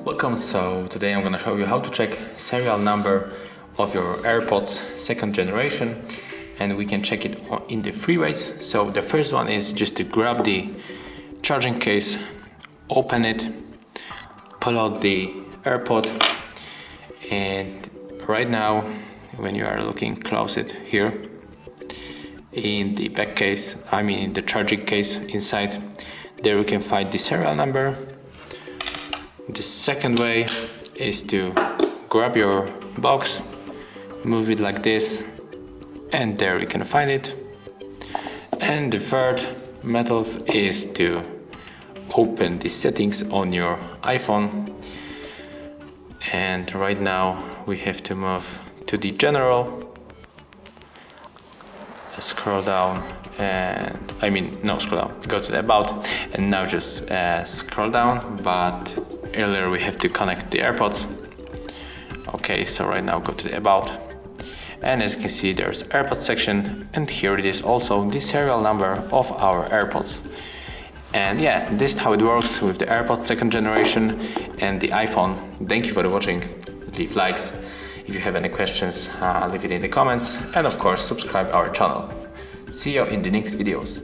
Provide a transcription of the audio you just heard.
Welcome. So today I'm going to show you how to check serial number of your AirPods second generation, and we can check it in the three ways. So the first one is just to grab the charging case, open it, pull out the AirPod, and right now when you are looking, close it here in the back case, in the charging case inside. There we can find the serial number. The second way is to grab your box, move it like this, and there you can find it. And the third method is to open the settings on your iPhone. And right now we have to move to the general, scroll down, and scroll down, go to the about, and now just scroll down, but earlier we have to connect the AirPods. Okay, so right now go to the about, and as you can see there's AirPods section, and here it is also the serial number of our AirPods. And yeah, this is how it works with the AirPods second generation and the iPhone. Thank you for watching. Leave likes. If you have any questions, leave it in the comments, and of course subscribe our channel. See you in the next videos.